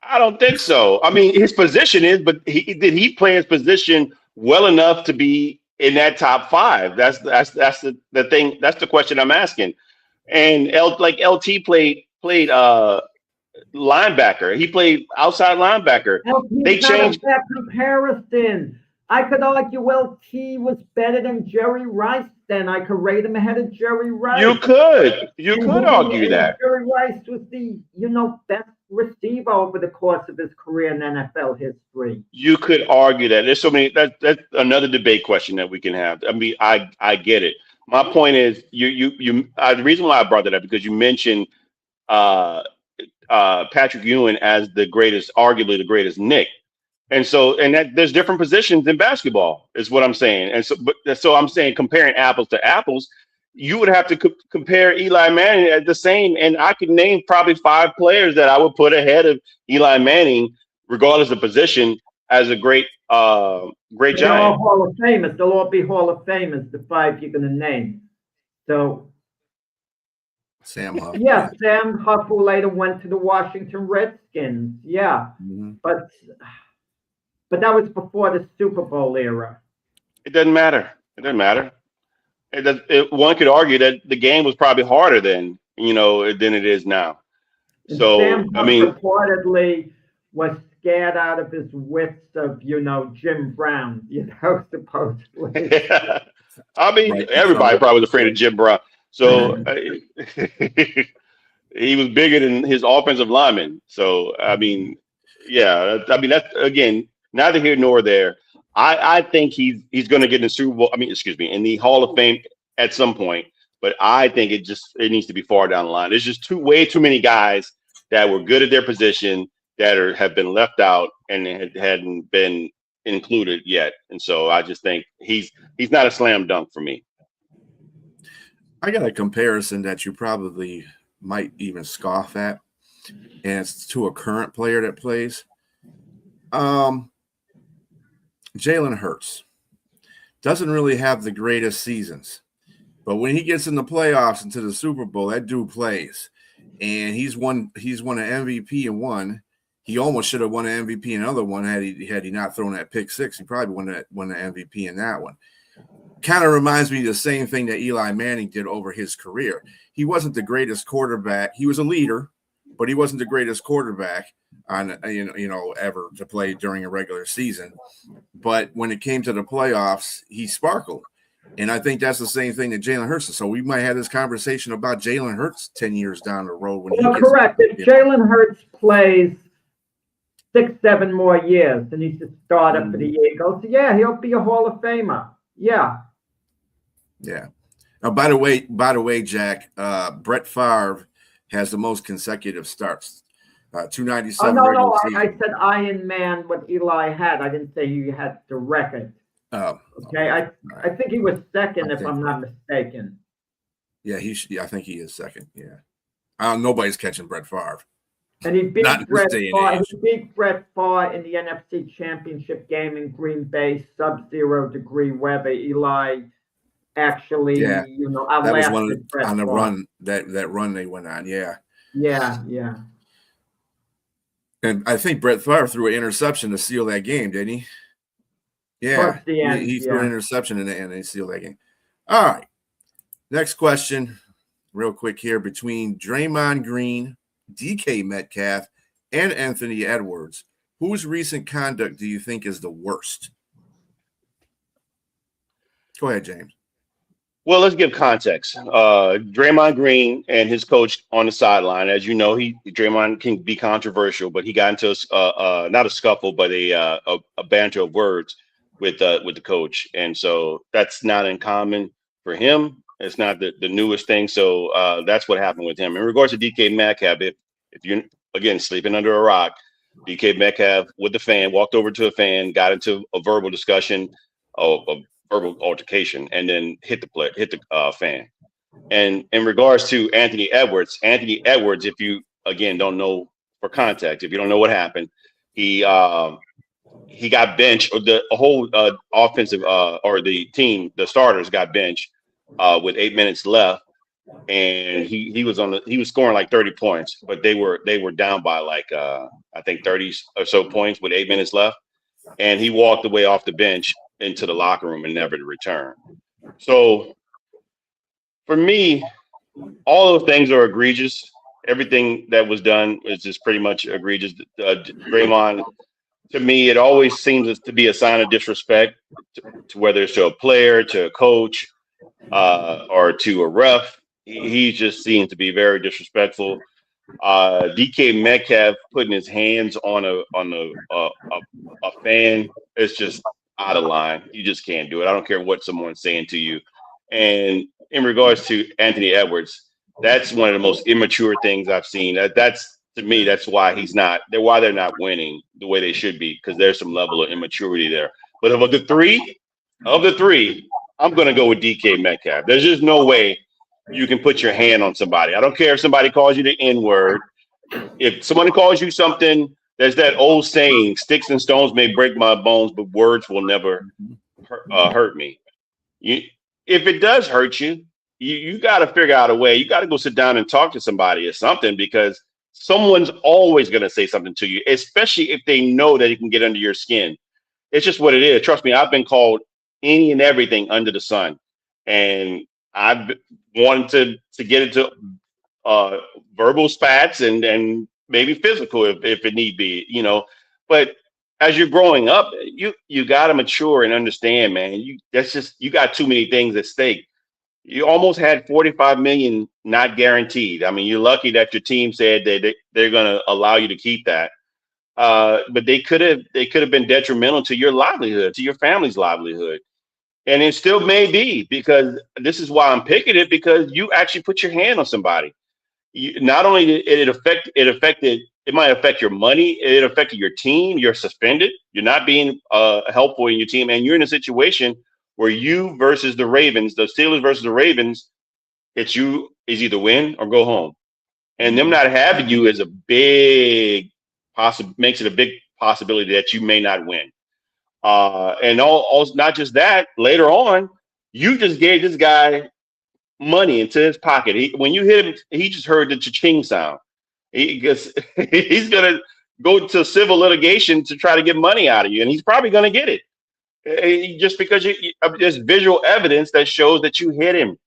I don't think so. I mean, his position is, but did he play his position well enough to be in that top 5? That's the thing. That's the question I'm asking. And LT played linebacker. He played outside linebacker. They changed that comparison. I could argue LT was better than Jerry Rice extent, I could rate him ahead of Jerry Rice. You could argue that. Jerry Rice was the, best receiver over the course of his career in NFL history. You could argue that. There's so many. That's another debate question that we can have. I mean, I get it. My point is, the reason why I brought that up because you mentioned Patrick Ewing as the greatest, arguably the greatest Nick. And that there's different positions in basketball is what I'm saying. And so I'm saying comparing apples to apples, you would have to compare Eli Manning at the same. And I could name probably 5 players that I would put ahead of Eli Manning, regardless of position, as a great Giant. They're all Hall of Famers. They'll all be Hall of Famers, the 5 you're going to name. So Sam Huff. Yeah, Sam Huff, who later went to the Washington Redskins. Yeah, but that was before the Super Bowl era. It doesn't matter. It doesn't matter. One could argue that the game was probably harder then, than it is now. So Sam I mean, reportedly was scared out of his wits of Jim Brown. Supposedly. Yeah. I mean, everybody probably was afraid of Jim Brown. So he was bigger than his offensive lineman. So I mean, yeah. I mean, that's again neither here nor there. I think he's going to get in the Super Bowl. I mean, excuse me, in the Hall of Fame at some point. But I think it needs to be far down the line. There's just way too many guys that were good at their position that have been left out and hadn't been included yet. And so I just think he's not a slam dunk for me. I got a comparison that you probably might even scoff at, and it's to a current player that plays. Jalen Hurts doesn't really have the greatest seasons, but when he gets in the playoffs into the Super Bowl, that dude plays, and he's won an MVP in one. He almost should have won an MVP in another one had he not thrown that pick six. He probably won the MVP in that one. Kind of reminds me of the same thing that Eli Manning did over his career. He wasn't the greatest quarterback. He was a leader, but he wasn't the greatest quarterback on ever to play during a regular season. But when it came to the playoffs, he sparkled. And I think that's the same thing that Jalen Hurts is. So we might have this conversation about Jalen Hurts 10 years down the road. Correct. If Jalen Hurts plays 6-7 more years, and he's a starter for the Eagles, yeah, he'll be a Hall of Famer. Yeah. Yeah. Now, by the way, Jack, Brett Favre has the most consecutive starts. 297. No. I said Iron Man, what Eli had. I didn't say you had the record. Oh. Okay. I think he was second, if I'm not mistaken. Yeah, he should. I think he is second. Yeah. Nobody's catching Brett Favre. And he beat Brett Favre. He beat Brett Favre in the NFC Championship game in Green Bay, sub-0 degree weather. Eli actually, that was one Brett on the Favre. run that run they went on. Yeah. Yeah. And I think Brett Favre threw an interception to seal that game, didn't he? Yeah, he threw an interception and they sealed that game. All right. Next question, real quick here, between Draymond Green, DK Metcalf, and Anthony Edwards, whose recent conduct do you think is the worst? Go ahead, James. Well, let's give context. Draymond Green and his coach on the sideline, as you know, Draymond can be controversial, but he got into not a scuffle, but a banter of words with the coach, and so that's not uncommon for him. It's not the newest thing. So that's what happened with him. In regards to DK Metcalf, if you're again sleeping under a rock, DK Metcalf with the fan walked over to a fan, got into a verbal discussion, a verbal altercation, and then hit the fan. And in regards to Anthony Edwards, if you again don't know for context, if you don't know what happened, he got benched, or the whole offensive or the team, the starters got benched with 8 minutes left, and he was scoring like 30 points, but they were down by like I think 30 or so points with 8 minutes left, and he walked away off the bench into the locker room and never to return. So for me, all those things are egregious. Everything that was done is just pretty much egregious. Draymond, to me, it always seems to be a sign of disrespect, to whether it's to a player, to a coach, or to a ref. He just seemed to be very disrespectful. DK Metcalf putting his hands on a fan is just out of line. You just can't do it. I don't care what someone's saying to you. And in regards to Anthony Edwards, that's one of the most immature things I've seen. That's to me, that's why they're not winning the way they should be, because there's some level of immaturity there. But of the three, I'm gonna go with DK Metcalf. There's just no way you can put your hand on somebody. I don't care if somebody calls you the N word. If somebody calls you something, there's that old saying: "Sticks and stones may break my bones, but words will never hurt me." You, if it does hurt you, you got to figure out a way. You got to go sit down and talk to somebody or something, because someone's always going to say something to you, especially if they know that it can get under your skin. It's just what it is. Trust me, I've been called any and everything under the sun, and I've wanted to get into verbal spats and maybe physical if it need be, But as you're growing up, you got to mature and understand, man. You got too many things at stake. You almost had 45 million not guaranteed. I mean, you're lucky that your team said that they're going to allow you to keep that. But they could have been detrimental to your livelihood, to your family's livelihood. And it still may be, because this is why I'm picking it, because you actually put your hand on somebody. Not only did it might affect your money, it affected your team. You're suspended. You're not being helpful in your team, and you're in a situation where you versus the Ravens, the Steelers versus the Ravens, is either win or go home. And them not having you is makes it a big possibility that you may not win. And not just that, later on, you just gave this guy money into his pocket. When you hit him, he just heard the cha-ching sound. He's gonna go to civil litigation to try to get money out of you, and he's probably gonna get it, just because there's visual evidence that shows that you hit him.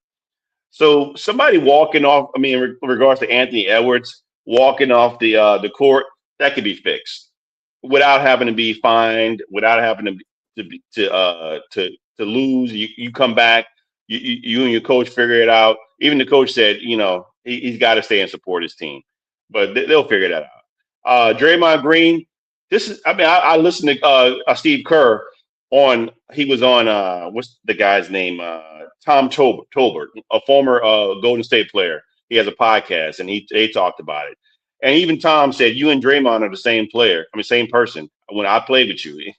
So somebody walking off, I mean, in regards to Anthony Edwards walking off the court, that could be fixed without having to be fined, without having to lose. You come back. You and your coach figure it out. Even the coach said, he's got to stay and support his team, but they'll figure that out. Draymond Green, I listened to Steve Kerr he was on what's the guy's name? Tom Tolbert, a former Golden State player. He has a podcast, and they talked about it. And even Tom said, you and Draymond are the same person when I played with you.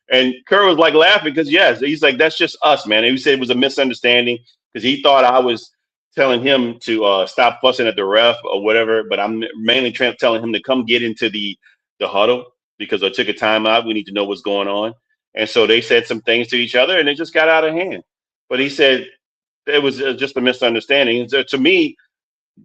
And Kerr was like laughing because, yes, he's like, that's just us, man. And he said it was a misunderstanding because he thought I was telling him to stop fussing at the ref or whatever. But I'm mainly telling him to come get into the huddle because I took a timeout. We need to know what's going on. And so they said some things to each other, and it just got out of hand. But he said it was just a misunderstanding. And so to me,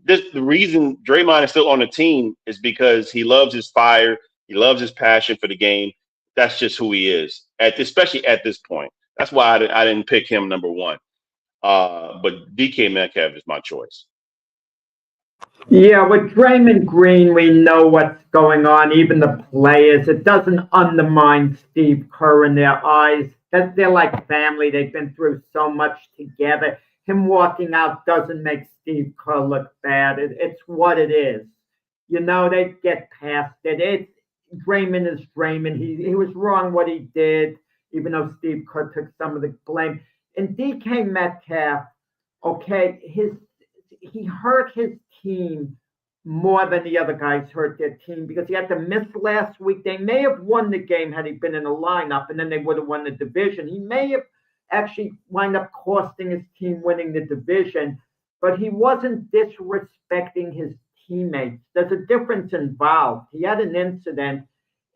the reason Draymond is still on the team is because he loves his fire. He loves his passion for the game. That's just who he is, especially at this point. That's why I didn't pick him number one. But DK Metcalf is my choice. Yeah, with Draymond Green, we know what's going on, even the players. It doesn't undermine Steve Kerr in their eyes. They're like family. They've been through so much together. Him walking out doesn't make Steve Kerr look bad. It's what it is. They get past it. Draymond is Draymond. He was wrong what he did, even though Steve Kerr took some of the blame. And DK Metcalf, okay, he hurt his team more than the other guys hurt their team because he had to miss last week. They may have won the game had he been in the lineup, and then they would have won the division. He may have actually wind up costing his team winning the division, but he wasn't disrespecting his teammates. There's a difference involved. He had an incident.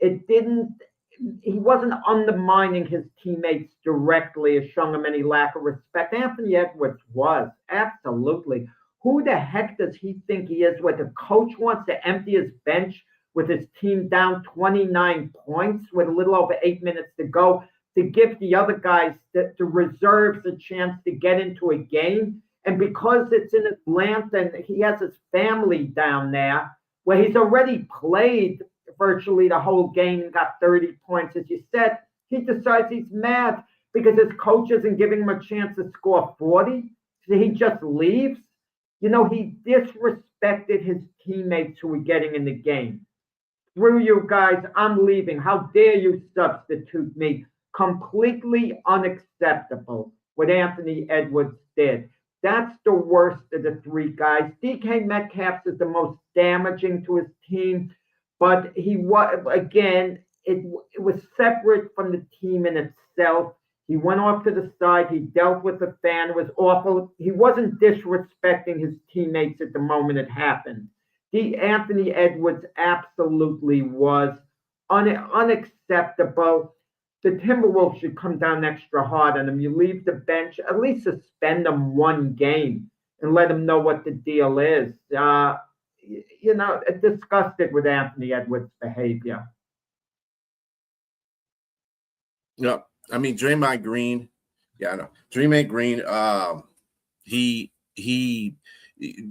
He wasn't undermining his teammates directly or showing them any lack of respect. Anthony Edwards was, absolutely. Who the heck does he think he is? Where the coach wants to empty his bench with his team down 29 points with a little over 8 minutes to go to give the other guys, the reserves, a chance to get into a game. And because it's in Atlanta and he has his family down there, where he's already played virtually the whole game and got 30 points, as you said, he decides he's mad because his coach isn't giving him a chance to score 40. So he just leaves. He disrespected his teammates who were getting in the game. Screw you guys, I'm leaving. How dare you substitute me? Completely unacceptable what Anthony Edwards did. That's the worst of the three guys. DK Metcalf is the most damaging to his team, but he was, again, it was separate from the team in itself. He went off to the side. He dealt with the fan. It was awful. He wasn't disrespecting his teammates at the moment it happened. Anthony Edwards absolutely was unacceptable. The Timberwolves should come down extra hard on him. You leave the bench, at least suspend him one game and let him know what the deal is. Disgusted with Anthony Edwards' behavior. Yeah, I mean Draymond Green. Yeah, I know Draymond Green.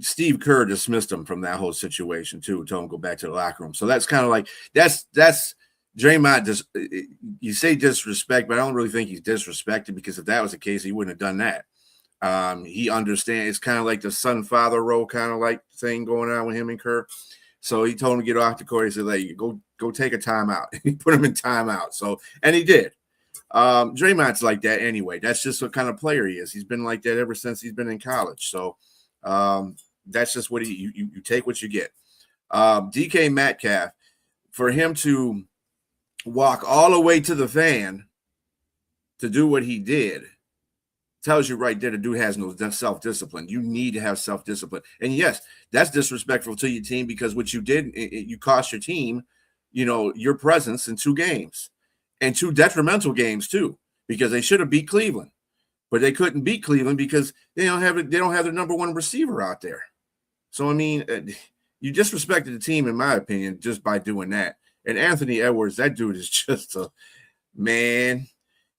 Steve Kerr dismissed him from that whole situation too. Told him to go back to the locker room. So that's kind of like that's Draymond. You say disrespect, but I don't really think he's disrespected, because if that was the case, he wouldn't have done that. He understands. It's kind of like the son-father role kind of like thing going on with him and Kerr. So he told him to get off the court. He said, "Like, go take a timeout." He put him in timeout. So, and he did. Draymond's like that anyway. That's just what kind of player he is. He's been like that ever since he's been in college. So that's just what you take what you get. DK Metcalf, for him to walk all the way to the fan to do what he did, tells you right there the dude has no self-discipline. You need to have self-discipline. And yes, that's disrespectful to your team, because what you did, you cost your team, your presence in 2 games. And 2 detrimental games too, because they should have beat Cleveland, but they couldn't beat Cleveland because they don't have their number 1 receiver out there. So I mean, you disrespected the team, in my opinion, just by doing that. And Anthony Edwards, that dude is just a man.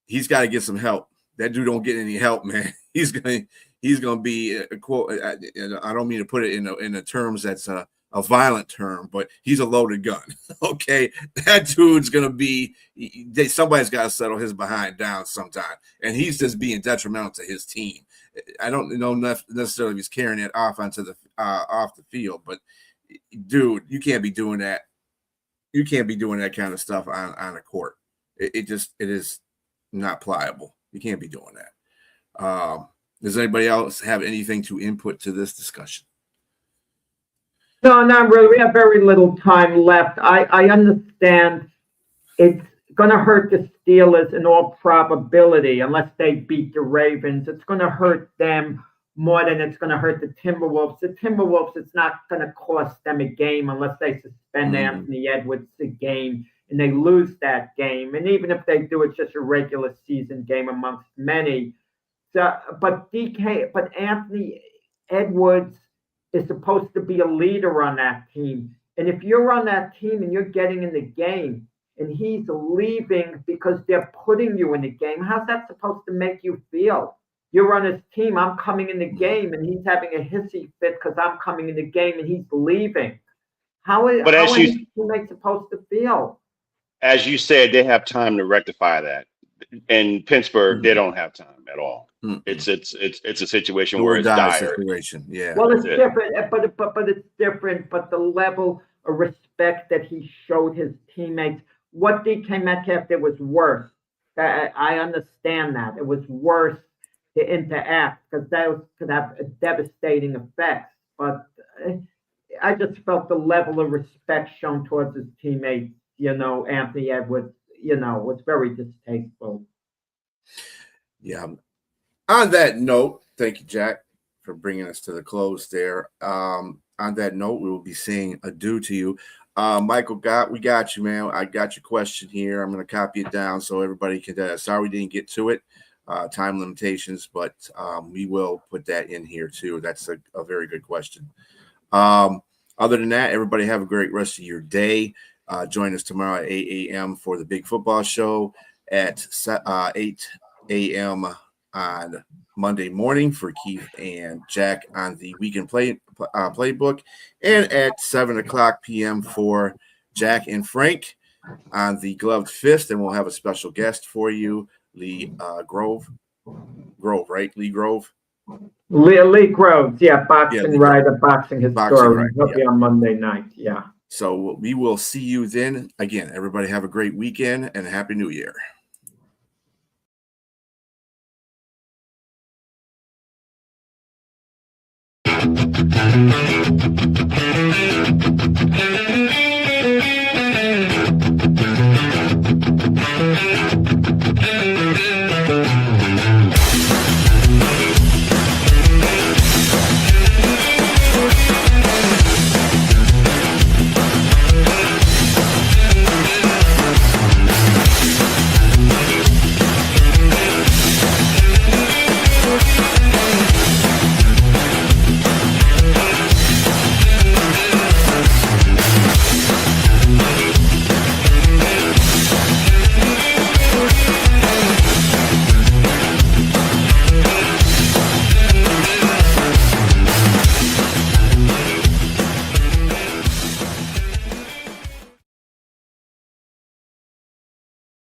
He's got to get some help. That dude don't get any help, man. He's gonna be a quote. I don't mean to put it in the terms that's a violent term, but he's a loaded gun. Okay, that dude's gonna be. Somebody's got to settle his behind down sometime, and he's just being detrimental to his team. I don't know necessarily if he's carrying it off onto the off the field, but dude, you can't be doing that. You can't be doing that kind of stuff on a court. It is not pliable. You can't be doing that. Does anybody else have anything to input to this discussion? No, not really. We have very little time left. I understand it's going to hurt the Steelers in all probability, unless they beat the Ravens. It's going to hurt them more than it's going to hurt the Timberwolves. The Timberwolves, it's not going to cost them a game unless they suspend Anthony Edwards a game and they lose that game. And even if they do, it's just a regular season game amongst many. So, but Anthony Edwards is supposed to be a leader on that team. And if you're on that team and you're getting in the game and he's leaving because they're putting you in the game, how's that supposed to make you feel? You're on his team, I'm coming in the game, and he's having a hissy fit because I'm coming in the game and he's leaving. How are his teammates supposed to feel? As you said, they have time to rectify that. In Pittsburgh, they don't have time at all. It's a situation where it's dire. Situation. Yeah. Well, it's different, but it's different. But the level of respect that he showed his teammates, what DK Metcalf did was worse. I understand that it was worse to interact because that could have a devastating effect. But I just felt the level of respect shown towards his teammates. Anthony Edwards, was very distasteful. Yeah. On that note, thank you, Jack, for bringing us to the close there. On that note, we will be saying adieu to you. Michael, we got you, man. I got your question here. I'm going to copy it down so everybody can. Sorry we didn't get to it. Time limitations, but we will put that in here too. That's a very good question. Other than that, everybody have a great rest of your day. Join us tomorrow at 8 a.m. for the Big Football Show, at 8 a.m. on Monday morning for Keith and Jack on the Weekend Playbook, and at 7 o'clock p.m. for Jack and Frank on the Gloved Fist. And we'll have a special guest for you Lee Grove, right? Lee Grove. Lee Groves, yeah, boxing Lee writer, boxing Boxing historian. He'll be on Monday night. Yeah. So we will see you then. Again, everybody have a great weekend and Happy New Year.